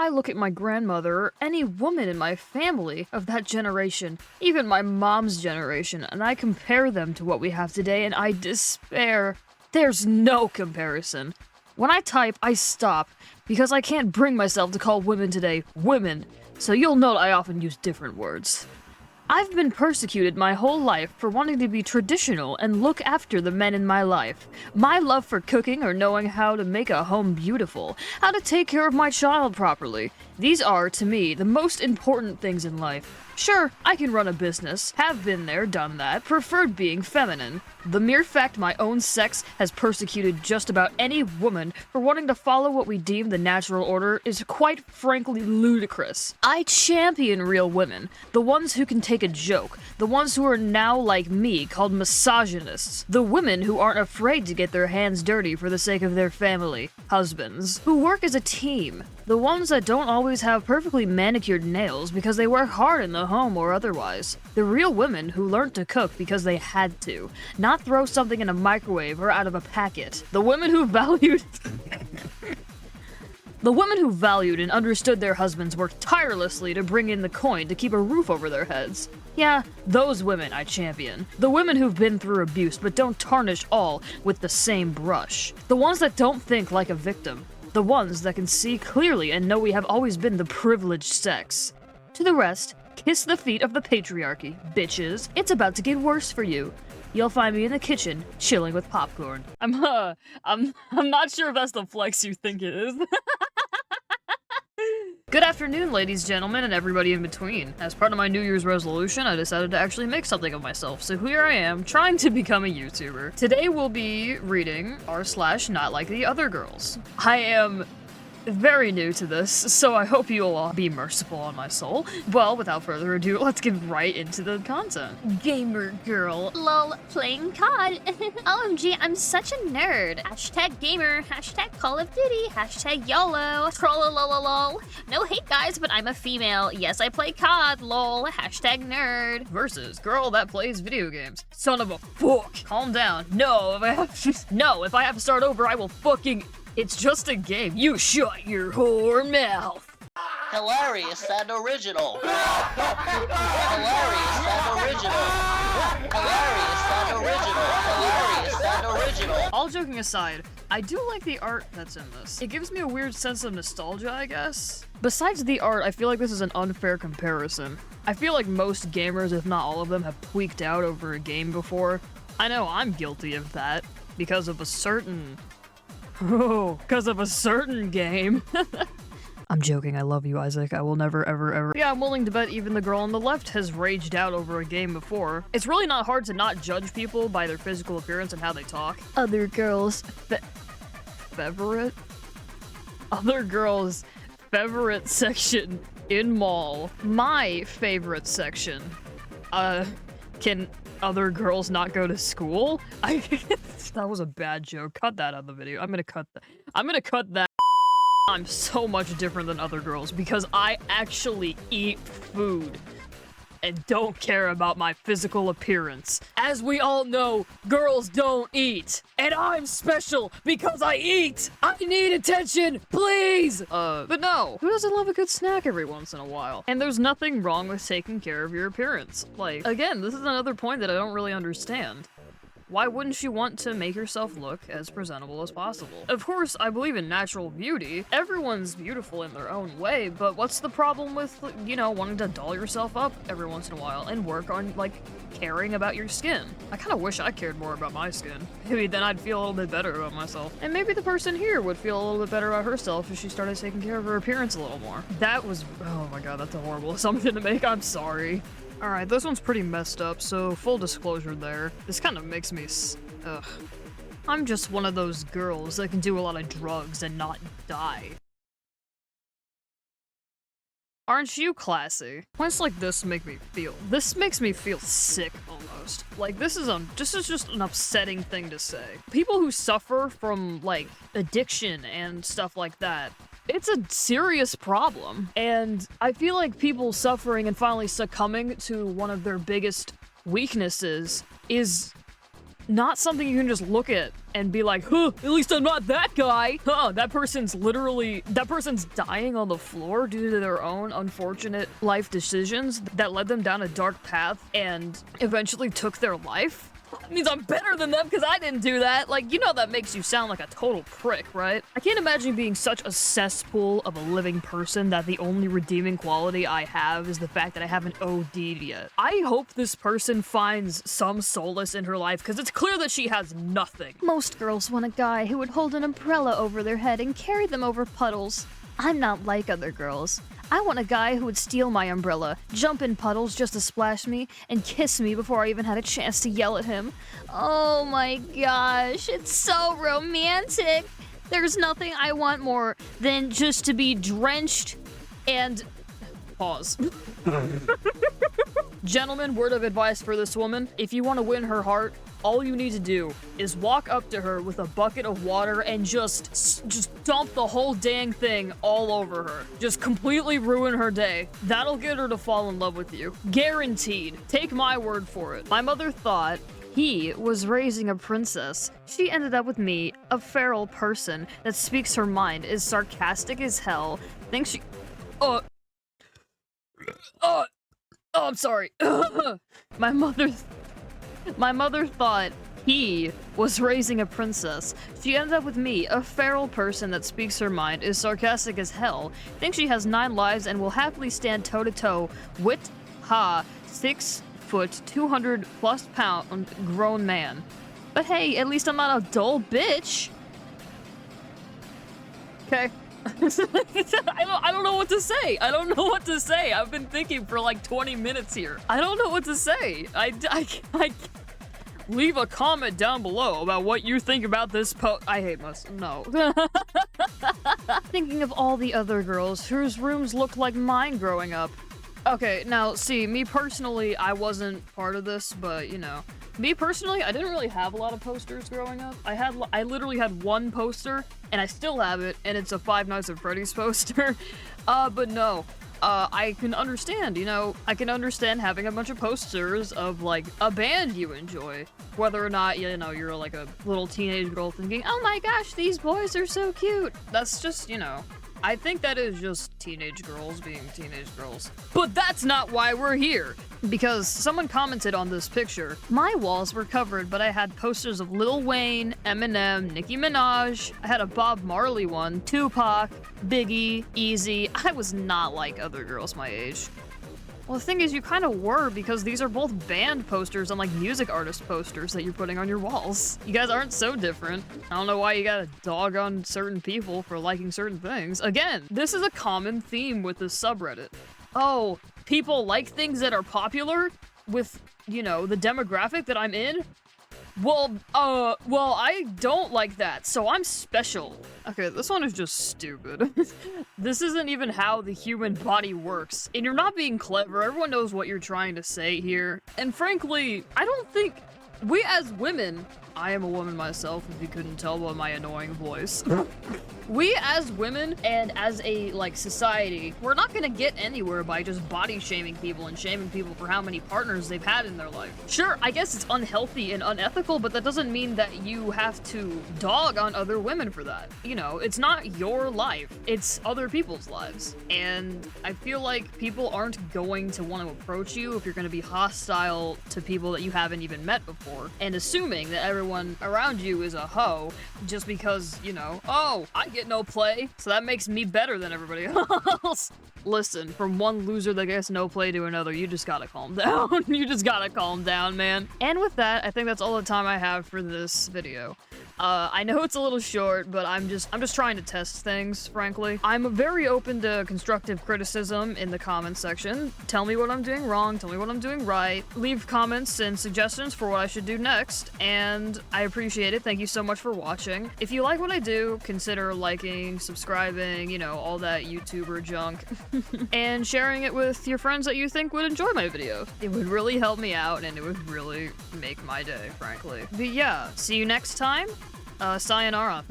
I look at my grandmother or any woman in my family of that generation, even my mom's generation, and I compare them to what we have today and I despair. There's no comparison. When I type, I stop, because I can't bring myself to call women today women, so you'll note I often use different words. I've been persecuted my whole life for wanting to be traditional and look after the men in my life. My love for cooking or knowing how to make a home beautiful, how to take care of my child properly. These are, to me, the most important things in life. Sure, I can run a business, have been there, done that, preferred being feminine. The mere fact my own sex has persecuted just about any woman for wanting to follow what we deem the natural order is quite frankly ludicrous. I champion real women, the ones who can take a joke, the ones who are now like me called misogynists, the women who aren't afraid to get their hands dirty for the sake of their family, husbands, who work as a team, the ones that don't always have perfectly manicured nails because they work hard in the home or otherwise, the real women who learned to cook because they had to, not throw something in a microwave or out of a packet, the women who valued the women who valued and understood their husbands worked tirelessly to bring in the coin to keep a roof over their heads. Yeah, those women I champion. The women who've been through abuse but don't tarnish all with the same brush. The ones that don't think like a victim. The ones that can see clearly and know we have always been the privileged sex. To the rest, kiss the feet of the patriarchy, bitches. It's about to get worse for you. You'll find me in the kitchen, chilling with popcorn. I'm not sure if that's the flex you think it is. Good afternoon, ladies, gentlemen, and everybody in between. As part of my New Year's resolution, I decided to actually make something of myself, so here I am, trying to become a YouTuber. Today we'll be reading r/notliketheothergirls. I am very new to this, so I hope you'll all be merciful on my soul. Well, without further ado, let's get right into the content. Gamer girl. Lol, playing COD. OMG, I'm such a nerd. Hashtag gamer, hashtag Call of Duty, hashtag YOLO. Trollolololol. No hate guys, but I'm a female. Yes, I play COD, lol. Hashtag nerd. Versus girl that plays video games. Son of a fuck. Calm down. No, if I have to start over, I will fucking... It's just a game. You shut your whore mouth. Hilarious and original. Hilarious and original. Hilarious and original. Hilarious and original. All joking aside, I do like the art that's in this. It gives me a weird sense of nostalgia, I guess. Besides the art, I feel like this is an unfair comparison. I feel like most gamers, if not all of them, have tweaked out over a game before. I know I'm guilty of that because of a certain... Oh, because of a certain game. I'm joking, I love you, Isaac. I will never, ever... Yeah, I'm willing to bet even the girl on the left has raged out over a game before. It's really not hard to not judge people by their physical appearance and how they talk. Other girls' favorite? Other girls' favorite section in mall. My favorite section. Can other girls not go to school? That was a bad joke. Cut that out of the video. I'm gonna cut that. I'm so much different than other girls because I actually eat food and don't care about my physical appearance. As we all know, girls don't eat. And I'm special because I eat! I need attention, please! But no. Who doesn't love a good snack every once in a while? And there's nothing wrong with taking care of your appearance. Like, again, this is another point that I don't really understand. Why wouldn't you want to make yourself look as presentable as possible? Of course, I believe in natural beauty. Everyone's beautiful in their own way, but what's the problem with, you know, wanting to doll yourself up every once in a while and work on, like, caring about your skin? I kind of wish I cared more about my skin. Maybe then I'd feel a little bit better about myself. And maybe the person here would feel a little bit better about herself if she started taking care of her appearance a little more. That was, oh my god, that's a horrible assumption to make. I'm sorry. Alright, this one's pretty messed up, so full disclosure there. This kind of makes me ugh. I'm just one of those girls that can do a lot of drugs and not die. Aren't you classy? Points like this make me feel. This makes me feel sick almost. Like this is just an upsetting thing to say. People who suffer from like addiction and stuff like that, it's a serious problem. And I feel like people suffering and finally succumbing to one of their biggest weaknesses is not something you can just look at and be like, huh, at least I'm not that guy. Huh, that person's dying on the floor due to their own unfortunate life decisions that led them down a dark path and eventually took their life. That means I'm better than them because I didn't do that. Like, you know that makes you sound like a total prick, right? I can't imagine being such a cesspool of a living person that the only redeeming quality I have is the fact that I haven't OD'd yet. I hope this person finds some solace in her life because it's clear that she has nothing. Most girls want a guy who would hold an umbrella over their head and carry them over puddles. I'm not like other girls. I want a guy who would steal my umbrella, jump in puddles just to splash me, and kiss me before I even had a chance to yell at him. Oh my gosh, it's so romantic. There's nothing I want more than just to be drenched and... Pause. Gentlemen, word of advice for this woman. If you want to win her heart, all you need to do is walk up to her with a bucket of water and just dump the whole dang thing all over her. Just completely ruin her day. That'll get her to fall in love with you. Guaranteed. Take my word for it. My mother thought he was raising a princess. She ended up with me, a feral person that speaks her mind, is sarcastic as hell, thinks she... Oh, I'm sorry. My mother thought he was raising a princess. She ended up with me, a feral person that speaks her mind, is sarcastic as hell, thinks she has 9 lives, and will happily stand toe-to-toe with 6 foot, 200+ pound grown man. But hey, at least I'm not a dull bitch. Okay. I don't know what to say. I don't know what to say. I've been thinking for like 20 minutes here. I don't know what to say. I leave a comment down below about what you think about this I hate myself. No. Thinking of all the other girls whose rooms looked like mine growing up. Okay, now see, me personally, I wasn't part of this, but you know. Me personally, I didn't really have a lot of posters growing up. I literally had one poster, and I still have it, and it's a Five Nights at Freddy's poster. But no, I can understand, you know, I can understand having a bunch of posters of, like, a band you enjoy. Whether or not, you know, you're like a little teenage girl thinking, oh my gosh, these boys are so cute. That's just, you know, I think that is just teenage girls being teenage girls. But that's not why we're here. Because someone commented on this picture. My walls were covered, but I had posters of Lil Wayne, Eminem, Nicki Minaj. I had a Bob Marley one, Tupac, Biggie, Easy. I was not like other girls my age. Well, the thing is, you kind of were, because these are both band posters and, like, music artist posters that you're putting on your walls. You guys aren't so different. I don't know why you gotta dog on certain people for liking certain things. Again, this is a common theme with this subreddit. Oh, people like things that are popular with, you know, the demographic that I'm in? Well, I don't like that, so I'm special. Okay, this one is just stupid. This isn't even how the human body works. And you're not being clever, everyone knows what you're trying to say here. And frankly, I don't think we as women, I am a woman myself if you couldn't tell by my annoying voice. We as women and as a, like, society, we're not gonna get anywhere by just body shaming people and shaming people for how many partners they've had in their life. Sure, I guess it's unhealthy and unethical, but that doesn't mean that you have to dog on other women for that. You know, it's not your life, it's other people's lives. And I feel like people aren't going to want to approach you if you're gonna be hostile to people that you haven't even met before, and assuming that everyone around you is a hoe just because, you know, oh, I get no play, so that makes me better than everybody else. Listen, from one loser that gets no play to another, you just gotta calm down. You just gotta calm down, man. And with that, I think that's all the time I have for this video. I know it's a little short, but I'm just trying to test things, frankly. I'm very open to constructive criticism in the comments section. Tell me what I'm doing wrong, tell me what I'm doing right. Leave comments and suggestions for what I should do next, and I appreciate it. Thank you so much for watching. If you like what I do, consider liking, subscribing, you know, all that YouTuber junk, and sharing it with your friends that you think would enjoy my video. It would really help me out, and it would really make my day, frankly. But yeah, see you next time. Sayonara.